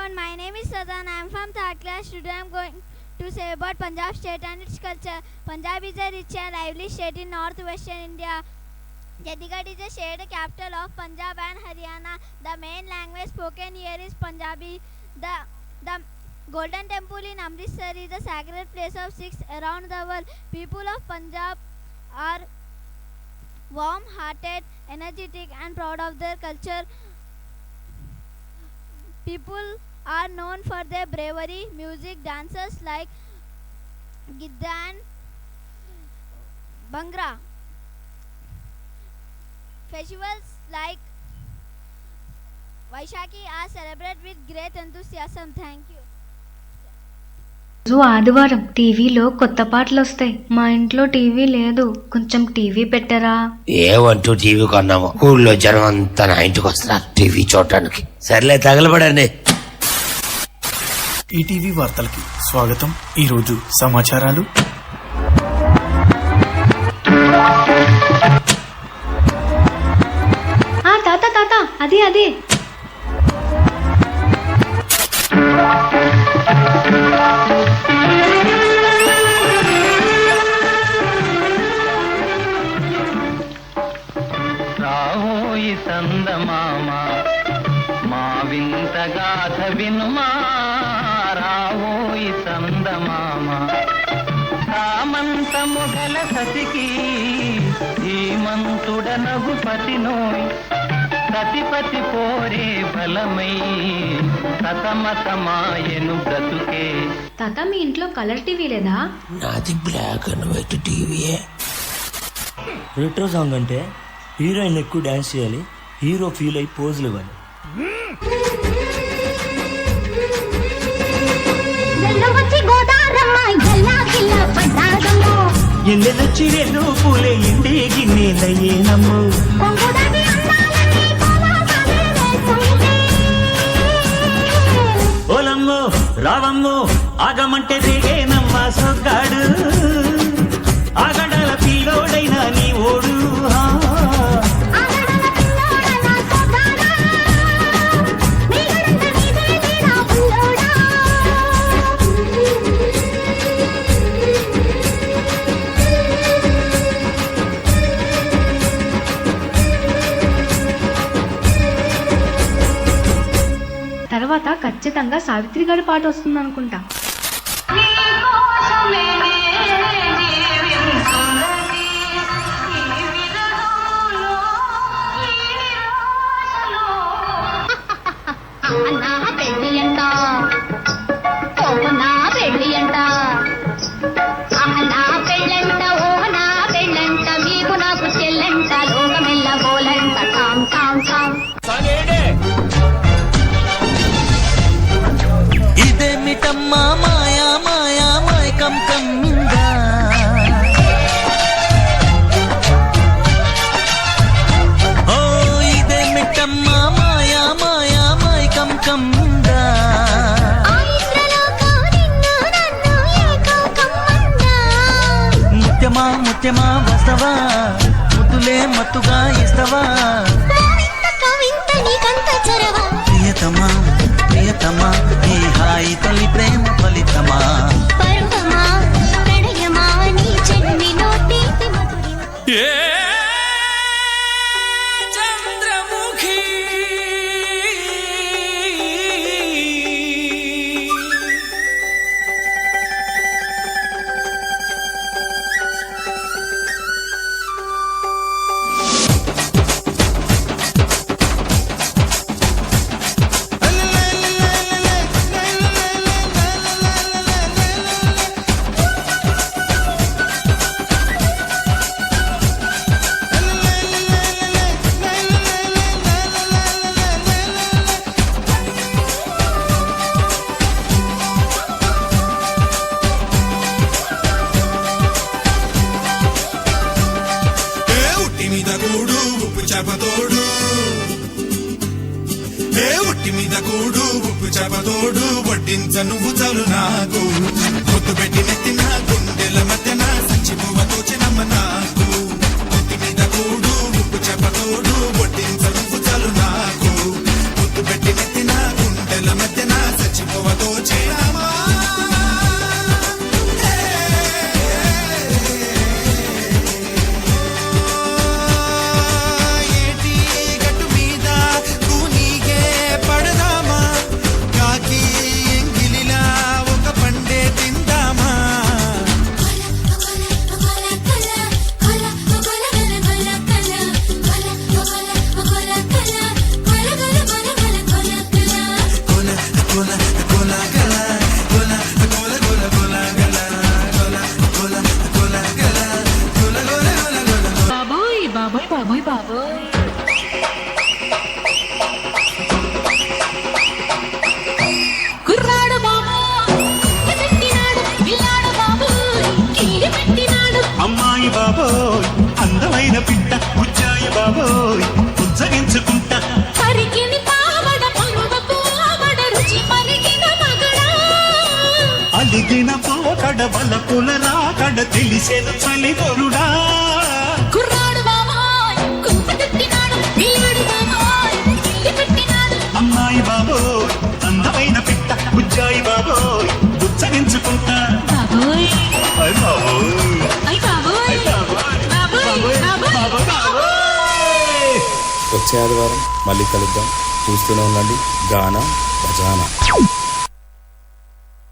everyone, my name is Sadan. I am from third class. Today I am going to say about Punjab state and its culture. Punjab is a rich and lively state in northwestern India. Chandigarh is the state capital of Punjab and Haryana. The main language spoken here is Punjabi. The Golden Temple in Amritsar is the sacred place of Sikhs around the world. People of Punjab are warm-hearted, energetic and proud of their culture. People are known for their bravery, music, dances like Gidda and Bhangra. Festivals like Vaishakhi are celebrated with great enthusiasm. Thank you. రోజు ఆదివారం టీవీలో కొత్త పాటలు వస్తాయి. మా ఇంట్లో TV లేదు, కొంచెం టీవీ పెట్టరా. ఏమంటూ టీవీ కొన్నాము, ఊళ్ళో జనం అంతా నా ఇంటికి వస్తున్నారు టీవీ చూడటానికి. సర్లే తగలబడండి. ఈటీవీ వార్తలకి స్వాగతం. ఈరోజు సమాచారాలు. తాత తాత అదే రావోయి సందమామ మా వింత గాథ వినుమా, రావోయి సందమామ సామంతము గల సతికి ధీమంతుడనగు పతినోయ్, సతిపతి పోరే బలమై సతమతమాయను బ్రతుకే. తాత మీ ఇంట్లో కలర్ టీవీ లేదా? నాది బ్లాక్ అండ్ వైట్ టీవీయే. రెట్రో సాంగ్ అంటే హీరోయిన్ ఎక్కువ డాన్స్ చేయాలి, హీరో ఫీల్ అయి పోజులు ఇవ్వాలి. ఎన్నెలొచ్చి వెళ్ళు పూలే ఇండి గిన్నెలయ్యేనమ్ము. ఓలమ్ము రావమ్ము ఆగమంటే దిగేనమ్మ సొగ్గాడు, ఆగడాల పిల్లోడైనా నీ ఓడు. తర్వాత ఖచ్చితంగా సావిత్రి గారి పాట వస్తుంది అనుకుంటా. ఇదేమిటమ్మా మాయా మాయా మైకం కమ్మిందా, ఓ ఇదేమిటమ్మా మాయా మాయా మైకం కమ్మిందా. ముత్యమా ముత్యమా వస్తవా, ముద్దులే మత్తుగా ఇస్తవా. ప్రియతమా ప్రియతమా ఈ హాయి తల్లి ప్రేమ ఫలితమా. చంద్రముఖి ఉట్టి మీద కూడు ఉప్పు చేపతోడు వడ్డించ నువ్వు చాలు నాకు, ముద్దు పెట్టి నెత్తిన గుండెల మధ్యన సంచి పువ్వతో చిన్నమ్మ నాకు. ఉట్టి మీద కూడు ఉప్పు చేపతోడు వడ్డించ నువ్వు చాలు నాకు, ముద్దు పెట్టి నెత్తిన గుండెల మధ్యన బాబోయ్ బాబోయ్ బాబోయ్ బాబోయ్ కుర్రాడు బాబు పెట్టినాడు పిల్లాడు బాబు కీడి పెట్టినాడు అమ్మాయి బాబోయ్ అందమైన పిట్ట ఉచ్చాయి బాబోయ్ ఉజ్జగించుకుంటా పరికిని పావడ పలువకు ఆవడ రుచి మరిగిన మగడా అలిగిన పోకడ బలపుల రాకడ తెలిసేను చలిగొరుడా కుర్రాడు బాబోయ్ కుంప పెట్టినాడు పిల్లాడు బాబోయ్ కీడి పెట్టినాడు అమ్మాయి బాబోయ్ అందమైన పిట్ట ఉచ్చాయి బాబోయ్ ఉజ్జగించుకుంటా బాబోయ్ అయ్ బాబోయ్ అయ్ బాబోయ్ బాబోయ్ బాబోయ్ బాబోయ్ వచ్చే ఆదివారం మళ్ళీ కలుద్దాం. చూస్తూనే ఉండండి గానా బజానా.